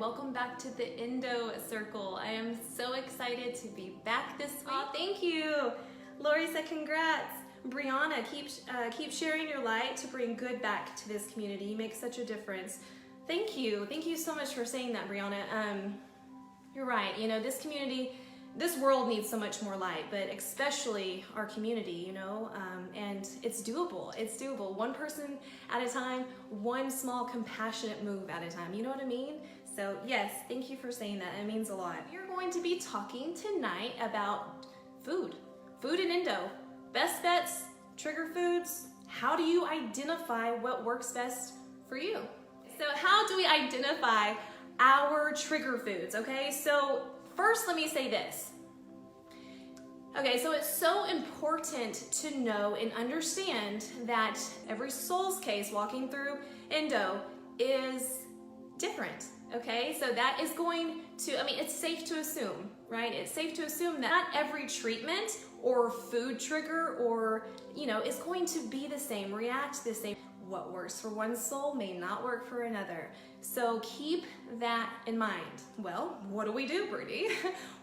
welcome back to the Endo Circle. I am so excited to be back this week. Oh, thank you. Lori said congrats. Brianna, keep sharing your light to bring good back to this community. You make such a difference. Thank you. Thank you so much for saying that, Brianna. You're right. You know, this community, this world needs so much more light, but especially our community, you know, and it's doable. It's doable. One person at a time, one small compassionate move at a time. You know what I mean? So yes, thank you for saying that. It means a lot. We're going to be talking tonight about food and endo. Best bets, trigger foods. How do you identify what works best for you? So how do we identify our trigger foods? Okay, so first, let me say this. Okay, so it's so important to know and understand that every soul's case walking through endo is different, okay? So that is going to, I mean, it's safe to assume, right? It's safe to assume that not every treatment or food trigger or, you know, is going to be the same, react the same. What works for one soul may not work for another. So keep that in mind. Well, what do we do, Brittany?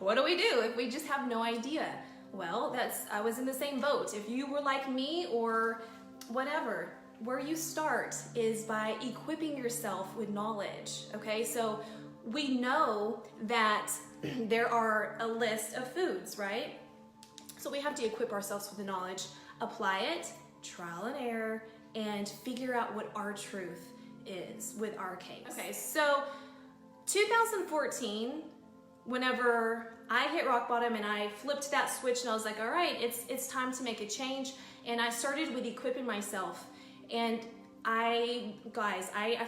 What do we do if we just have no idea? Well, I was in the same boat. If you were like me or whatever, where you start is by equipping yourself with knowledge, okay? So we know that there are a list of foods, right? So we have to equip ourselves with the knowledge, apply it, trial and error, and figure out what our truth is with our case. Okay, so 2014, whenever I hit rock bottom and I flipped that switch and I was like, all right, it's time to make a change. And I started with equipping myself. And I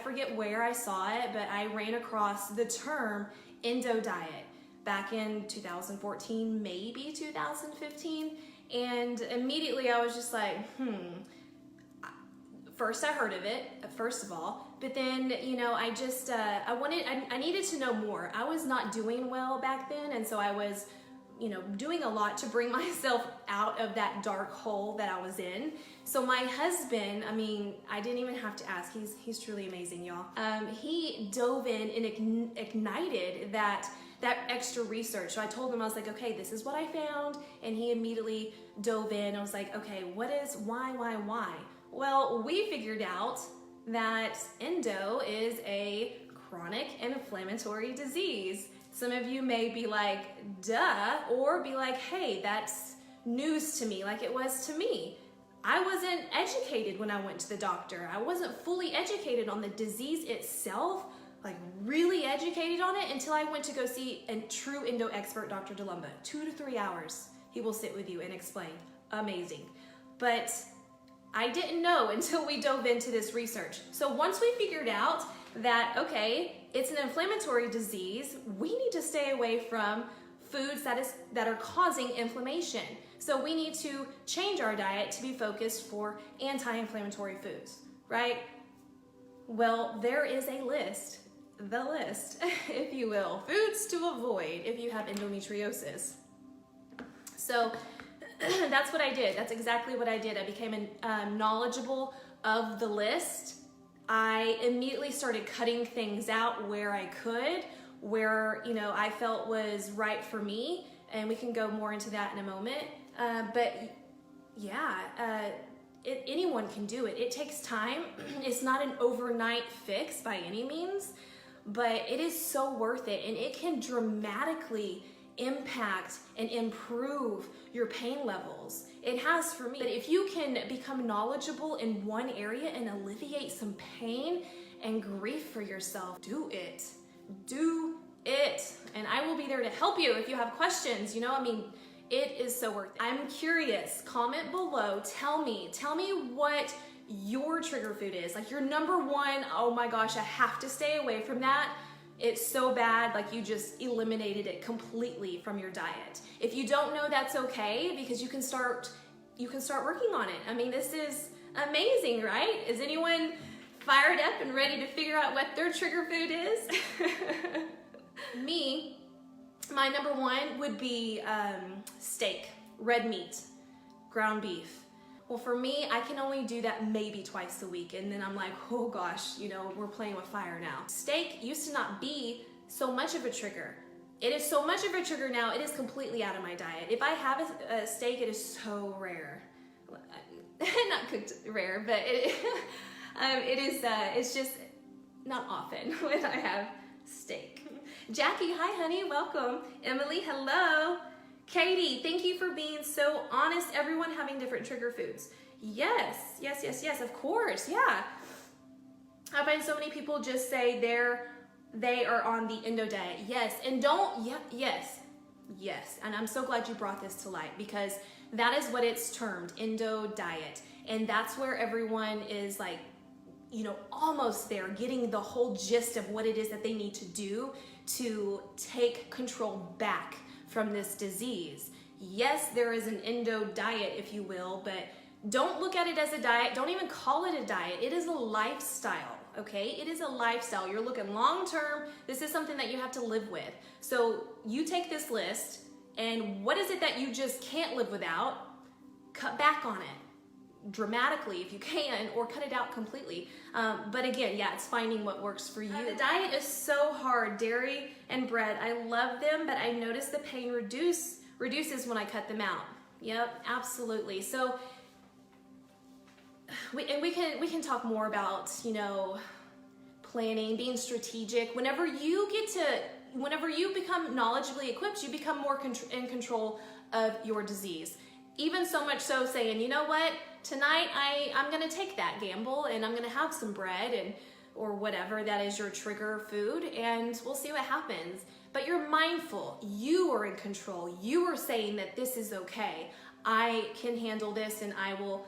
forget where I saw it, but I ran across the term Endo Diet back in 2014, maybe 2015. And immediately I was just like, First I heard of it, first of all, but then, you know, I needed to know more. I was not doing well back then, and so I was, you know, doing a lot to bring myself out of that dark hole that I was in. So my husband, I mean, I didn't even have to ask, he's truly amazing, y'all. He dove in and ignited that extra research. So I told him, I was like, okay, this is what I found, and he immediately dove in. I was like, okay, why? Well, we figured out that endo is a chronic inflammatory disease. Some of you may be like, duh, or be like, hey, that's news to me, like it was to me. I wasn't educated when I went to the doctor. I wasn't fully educated on the disease itself, like really educated on it until I went to go see a true endo expert, Dr. DeLumba. 2 to 3 hours, he will sit with you and explain. Amazing. But I didn't know until we dove into this research. So once we figured out that, okay, it's an inflammatory disease, we need to stay away from foods that are causing inflammation. So we need to change our diet to be focused for anti-inflammatory foods, right? Well, there is a list, the list, if you will, foods to avoid if you have endometriosis. So that's what I did. That's exactly what I did. I became knowledgeable of the list. I immediately started cutting things out where I could, where, you know, I felt was right for me, and we can go more into that in a moment. But yeah, anyone can do it. It takes time. It's not an overnight fix by any means, but it is so worth it, and it can dramatically impact and improve your pain levels. It has for me. But if you can become knowledgeable in one area and alleviate some pain and grief for yourself, do it. Do it. And I will be there to help you if you have questions. You know, I mean, it is so worth it. I'm curious. Comment below. Tell me what your trigger food is. Like your number one, oh my gosh, I have to stay away from that. It's so bad, like you just eliminated it completely from your diet. If you don't know, that's okay, because you can start working on it. I mean, this is amazing, right? Is anyone fired up and ready to figure out what their trigger food is? Me, my number one would be steak, red meat, ground beef. Well, for me, I can only do that maybe twice a week, and then I'm like, oh gosh, you know, we're playing with fire now. Steak used to not be so much of a trigger. It is so much of a trigger now, it is completely out of my diet. If I have a steak, it is so rare. Not cooked rare, but it's just not often when I have steak. Jackie, hi honey, welcome. Emily, hello. Katie, thank you for being so honest. Everyone having different trigger foods. Yes, of course, yeah. I find so many people just say they are on the Endo diet. Yes, and yes. And I'm so glad you brought this to light, because that is what it's termed, Endo diet. And that's where everyone is like, you know, almost there, getting the whole gist of what it is that they need to do to take control back from this disease. Yes, there is an Endo diet, if you will, but don't look at it as a diet. Don't even call it a diet. It is a lifestyle, okay? It is a lifestyle. You're looking long term. This is something that you have to live with. So you take this list, and what is it that you just can't live without? Cut back on it dramatically if you can, or cut it out completely. But again, yeah, it's finding what works for you. The diet is so hard. Dairy and bread, I love them, but I notice the pain reduces when I cut them out. Yep, absolutely. So we can talk more about, you know, planning, being strategic. Whenever you become knowledgeably equipped, you become more in control of your disease. Even so much so saying, you know what, tonight I'm gonna take that gamble and I'm gonna have some bread or whatever that is your trigger food, and we'll see what happens. But you're mindful, you are in control. You are saying that this is okay. I can handle this, and I will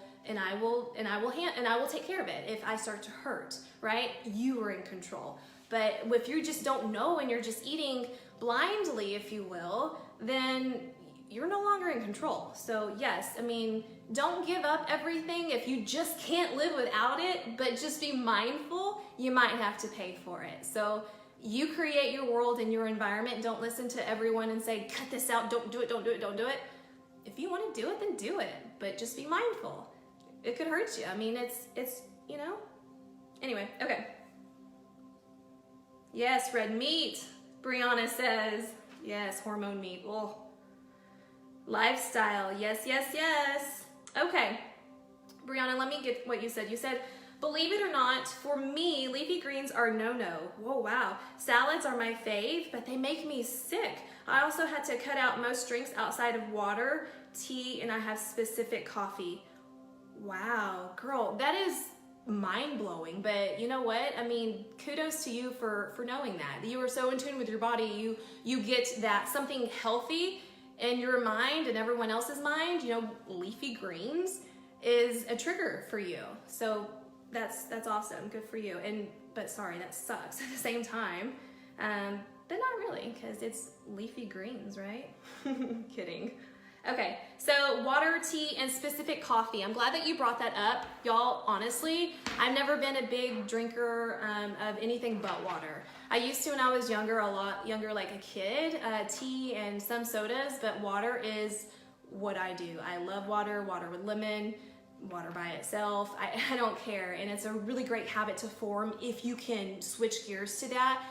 take care of it if I start to hurt, right? You are in control. But if you just don't know and you're just eating blindly, if you will, then you're no longer in control. So yes, I mean, don't give up everything if you just can't live without it, but just be mindful, you might have to pay for it. So you create your world and your environment. Don't listen to everyone and say, cut this out, don't do it, don't do it, don't do it. If you want to do it, then do it, but just be mindful. It could hurt you. I mean, it's, you know, anyway, okay. Yes, red meat, Brianna says. Yes, hormone meat. Oh. Lifestyle, yes. Okay, Brianna, let me get what you said. You said, believe it or not, for me, leafy greens are no-no. Whoa, wow. Salads are my fave, but they make me sick. I also had to cut out most drinks outside of water, tea, and I have specific coffee. Wow, girl, that is mind-blowing, but you know what? I mean, kudos to you for knowing that. You are so in tune with your body. You get that something healthy in your mind and everyone else's mind, you know, leafy greens is a trigger for you. So that's awesome. Good for you. But sorry, that sucks at the same time. But not really, because it's leafy greens, right? Kidding. Okay, so water, tea, and specific coffee. I'm glad that you brought that up. Y'all, honestly, I've never been a big drinker of anything but water. I used to when I was younger, a lot younger, like a kid, tea and some sodas, but water is what I do. I love water with lemon, water by itself. I don't care, and it's a really great habit to form if you can switch gears to that.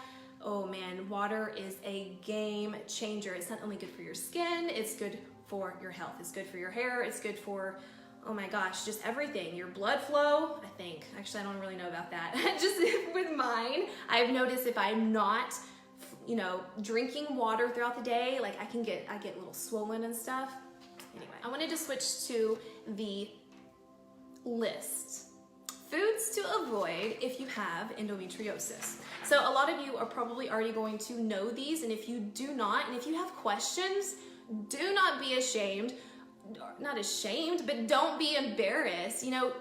Oh man, water is a game changer. It's not only good for your skin, it's good for your health. It's good for your hair. It's good for, oh my gosh, just everything. Your blood flow, I think. Actually, I don't really know about that. Just with mine, I've noticed if I'm not, you know, drinking water throughout the day, like I get a little swollen and stuff. Anyway, I wanted to switch to the list. Foods to avoid if you have endometriosis. So a lot of you are probably already going to know these, and if you do not, and if you have questions, do not be ashamed, not ashamed, but don't be embarrassed. You know,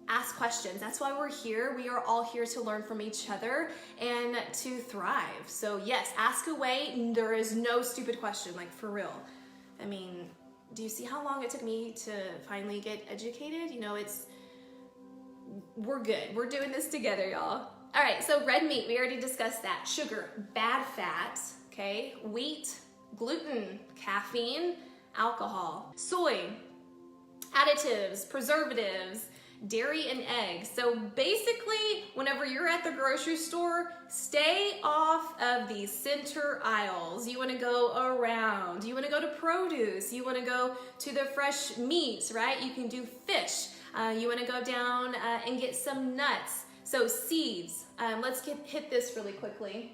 ask questions. That's why we're here. We are all here to learn from each other and to thrive. So yes, ask away. There is no stupid question, like for real. I mean, do you see how long it took me to finally get educated? You know, we're good. We're doing this together, y'all. All right, so red meat, we already discussed that. Sugar, bad fat, okay? Wheat, gluten, caffeine, alcohol, soy, additives, preservatives, dairy and eggs. So basically, whenever you're at the grocery store, stay off of these center aisles. You wanna go around, you wanna go to produce, you wanna go to the fresh meats, right? You can do fish. You wanna go down and get some nuts. So seeds, let's hit this really quickly.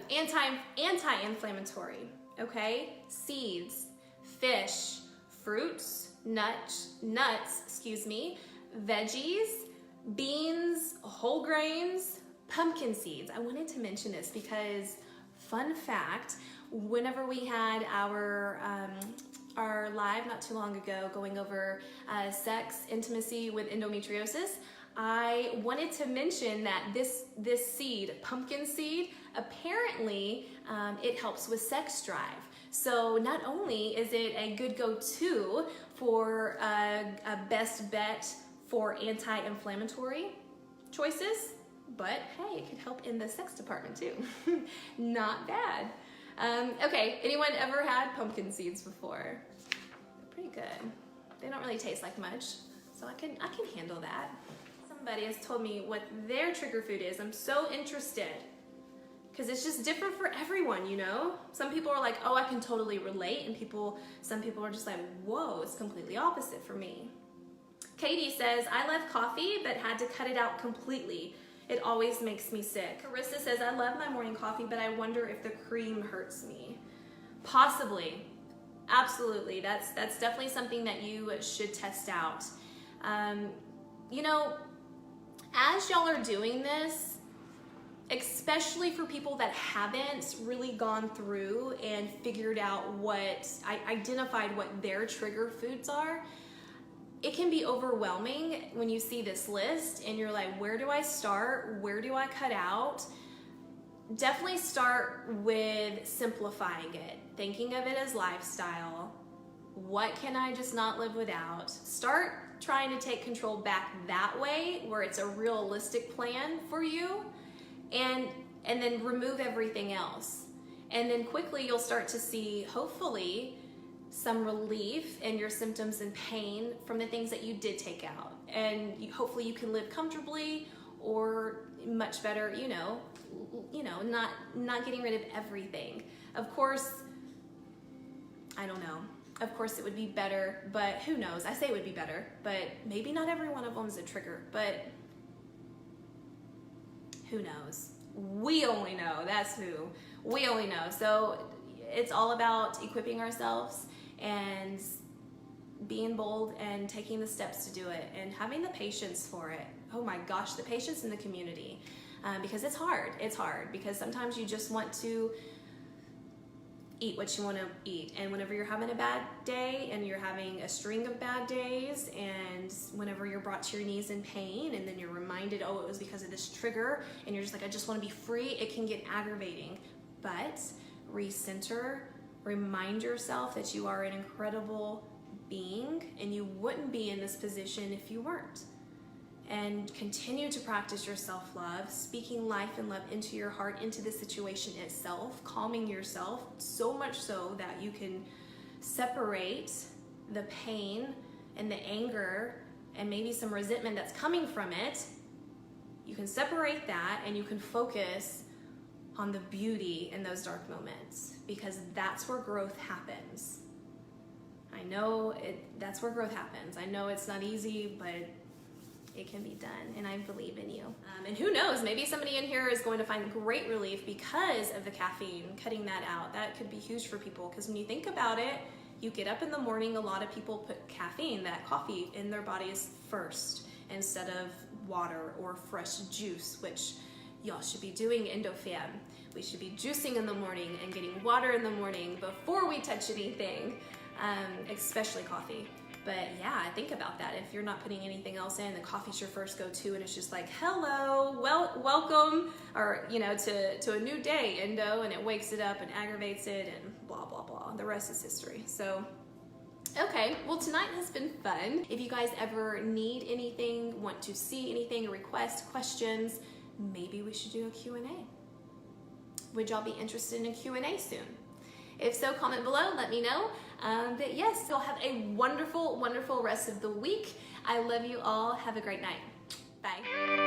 Anti-inflammatory, okay? Seeds, fish, fruits, nuts, veggies, beans, whole grains, pumpkin seeds. I wanted to mention this because, fun fact, whenever we had our live not too long ago going over sex, intimacy with endometriosis, I wanted to mention that this seed, pumpkin seed, apparently it helps with sex drive. So not only is it a good go-to for a best bet for anti-inflammatory choices, but hey, it can help in the sex department too. Not bad. Okay, anyone ever had pumpkin seeds before? They're pretty good. They don't really taste like much, so I can handle that. Somebody has told me what their trigger food is. I'm so interested because it's just different for everyone, you know? Some people are like, oh, I can totally relate, and some people are just like, whoa, it's completely opposite for me. Katie says, I love coffee, but had to cut it out completely. It always makes me sick. Carissa says, I love my morning coffee, but I wonder if the cream hurts me. Possibly, absolutely. That's definitely something that you should test out. You know, as y'all are doing this, especially for people that haven't really gone through and figured out identified what their trigger foods are, it can be overwhelming when you see this list and you're like, where do I start? Where do I cut out? Definitely start with simplifying it, thinking of it as lifestyle. What can I just not live without? Start trying to take control back that way, where it's a realistic plan for you, and then remove everything else. And then quickly you'll start to see, hopefully, some relief in your symptoms and pain from the things that you did take out. And hopefully you can live comfortably, or much better, you know, not getting rid of everything. Of course, I don't know. Of course it would be better, but who knows? I say it would be better, but maybe not every one of them is a trigger, but who knows? We only know, that's who. We only know. So it's all about equipping ourselves and being bold and taking the steps to do it and having the patience for it. Oh my gosh, the patience in the community. Because it's hard. It's hard because sometimes you just want to eat what you want to eat, and whenever you're having a bad day and you're having a string of bad days, and whenever you're brought to your knees in pain and then you're reminded, oh, it was because of this trigger, and you're just like, I just want to be free, it can get aggravating. But recenter, remind yourself that you are an incredible being and you wouldn't be in this position if you weren't. And continue to practice your self-love, speaking life and love into your heart, into the situation itself, calming yourself so much so that you can separate the pain and the anger and maybe some resentment that's coming from it. You can separate that and you can focus on the beauty in those dark moments, because that's where growth happens. I know that's where growth happens. I know it's not easy, but it can be done, and I believe in you. And who knows, maybe somebody in here is going to find great relief because of the caffeine, cutting that out. That could be huge for people, because when you think about it, you get up in the morning, a lot of people put caffeine, that coffee, in their bodies first instead of water or fresh juice, which y'all should be doing EndoFam. We should be juicing in the morning and getting water in the morning before we touch anything, especially coffee. But yeah, think about that. If you're not putting anything else in, the coffee's your first go-to, and it's just like, hello, welcome, or to a new day, Endo, and it wakes it up and aggravates it and blah, blah, blah. The rest is history. So, okay, well, tonight has been fun. If you guys ever need anything, want to see anything, request, questions, maybe we should do a Q&A. Would y'all be interested in a Q&A soon? If so, comment below, let me know. But yes, so have a wonderful, wonderful rest of the week. I love you all. Have a great night. Bye.